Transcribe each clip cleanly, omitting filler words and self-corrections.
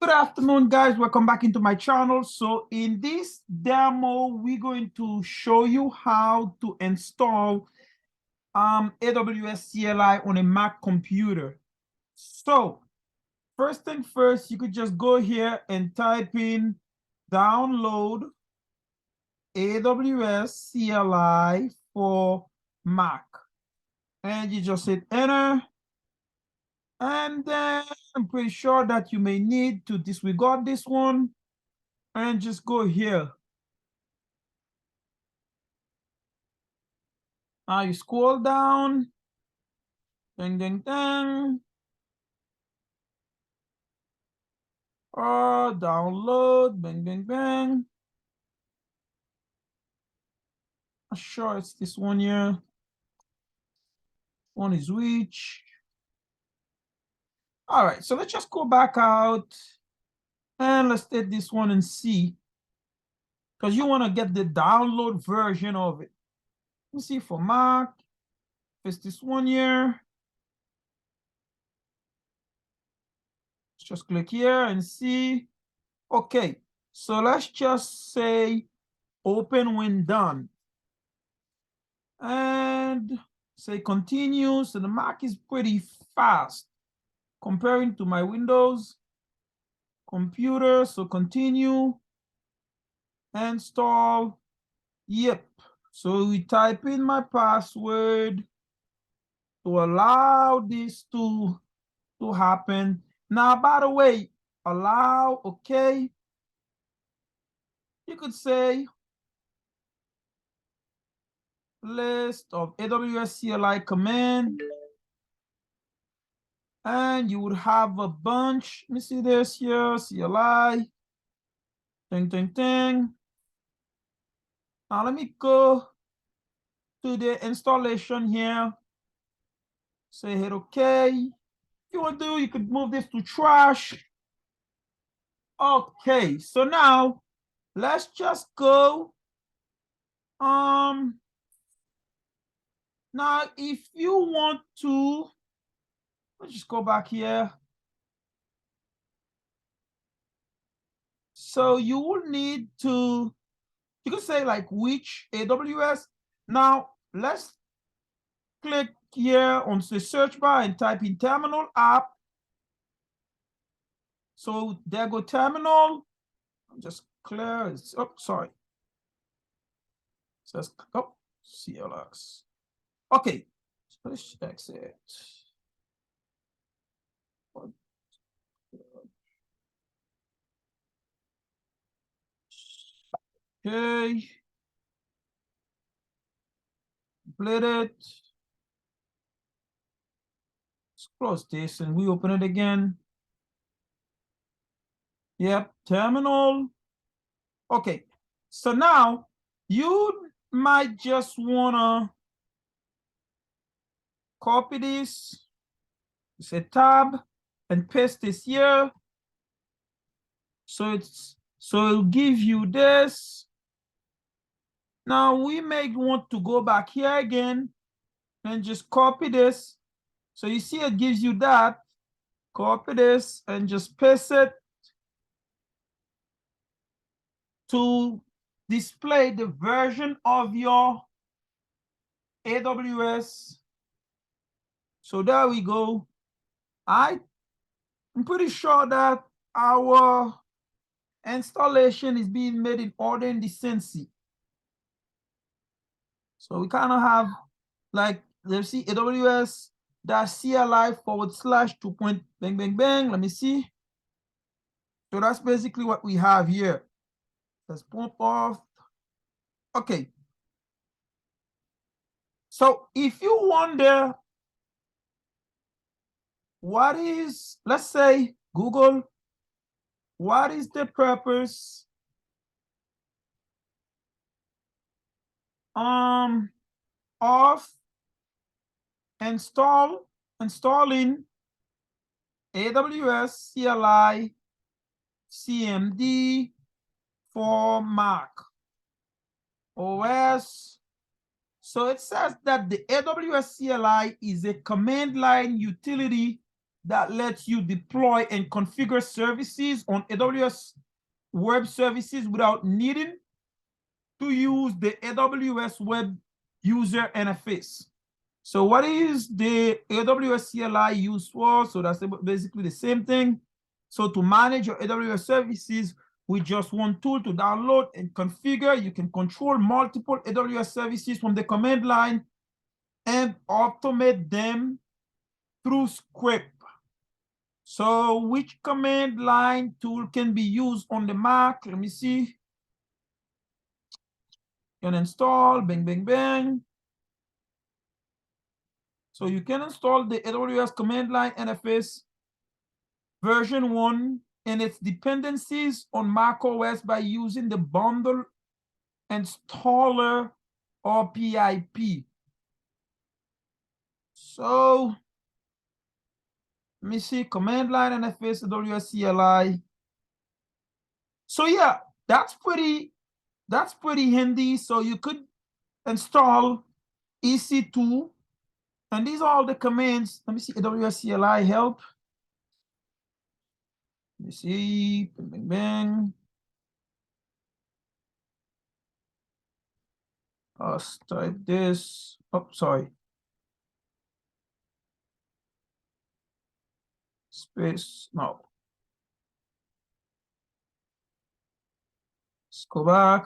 Good afternoon, guys. Welcome back into my channel. So in this demo, we're going to show you how to install AWS CLI on a Mac computer. So first thing first, you could just go here and type in download AWS CLI for Mac. And you just hit enter. And then I'm pretty sure that you may need to disregard this one and just go here. Now you scroll down, ding, ding, ding. Download, bang, bang, bang. I'm sure it's this one here. One is which. All right, so let's just go back out and let's take this one and see, because you want to get the download version of it. Let me see for Mac. It's this one here. Let's just click here and see. Okay, so let's just say open when done. And say continue. So the Mac is pretty fast comparing to my Windows computer. So continue, install. Yep. So we type in my password to allow this to happen. Now, by the way, allow, okay. You could say list of AWS CLI command. And you would have a bunch. Let me see this here, CLI. Ding, ding, ding. Now let me go to the installation here. Say hit OK. If you want to, you could move this to trash. Okay, so now let's just go. Now, if you want to, let's just go back here. So you will need to, you could say like which AWS. Now let's click here on the search bar and type in terminal app. So there go terminal. Just clear. Oh, sorry. Says oh CLX. Okay, so let's exit. Okay. Complete it. Let's close this and we open it again. Yep, terminal. Okay, so now you might just wanna copy this, say tab, and paste this here. So it'll give you this. Now we may want to go back here again and just copy this. So you see it gives you that. Copy this and just paste it to display the version of your AWS. So there we go. I'm pretty sure that our installation is being made in order and decency. So we kind of have like, let's see, AWS CLI / 2. Bang, bang, bang. Let me see. So that's basically what we have here. Let's pump off. Okay. So if you wonder what is, let's say, Google, what is the purpose of installing AWS CLI CMD for Mac OS? So it says that the AWS CLI is a command line utility that lets you deploy and configure services on AWS Web Services without needing to use the AWS Web User Interface. So what is the AWS CLI used for? So that's basically the same thing. So to manage your AWS services with just one tool to download and configure, you can control multiple AWS services from the command line and automate them through script. So which command line tool can be used on the Mac? Let me see. You can install, bang, bang, bang. So you can install the AWS command line interface version 1 and its dependencies on macOS by using the bundle installer or PIP. So let me see, command line interface AWS CLI. So yeah, that's pretty handy. So you could install EC2, and these are all the commands. Let me see, AWS CLI help. Let me see, bang, bang, bang. Let's type this. Oh, sorry. Space, no. Let's go back.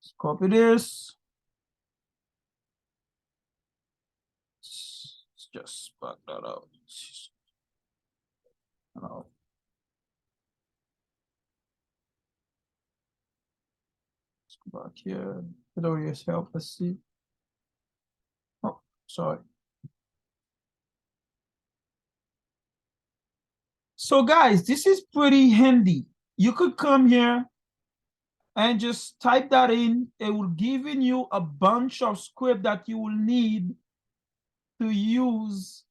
Let's copy this. Let's just back that out. No. Let's go back here. AWS help. Let's see. Oh, sorry. So guys, this is pretty handy. You could come here and just type that in. It will give you a bunch of script that you will need to use.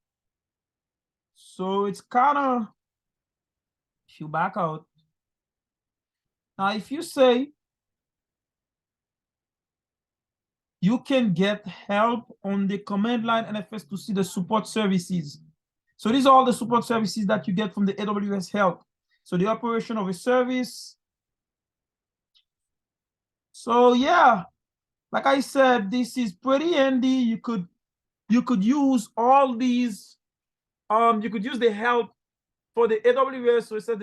So it's kind of, if you back out. Now, if you say you can get help on the command line interface to see the support services. So these are all the support services that you get from the AWS help. So the operation of a service. So yeah, like I said, this is pretty handy. You could use all these. You could use the help for the AWS. So it said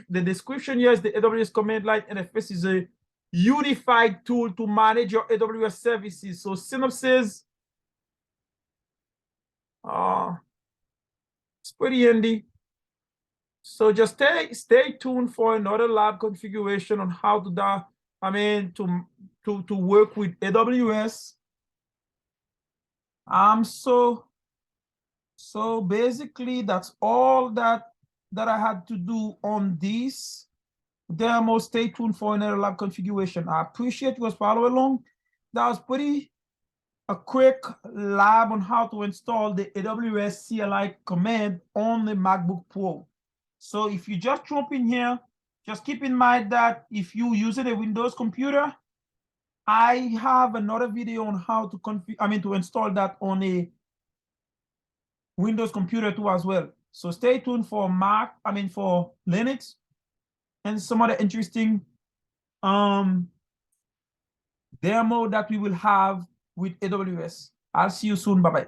the description here is the AWS command line interface is a unified tool to manage your AWS services. So synopsis, it's pretty handy. So just stay tuned for another lab configuration on how to to work with AWS. So basically that's all that I had to do on this demo. Stay tuned for another lab configuration. I appreciate you guys following along. That was a quick lab on how to install the AWS CLI command on the MacBook Pro. So if you just jump in here, just keep in mind that if you're using a Windows computer, I have another video on how to to install that on a Windows computer too as well. So stay tuned for for Linux and some other interesting demo that we will have with AWS. I'll see you soon. Bye-bye.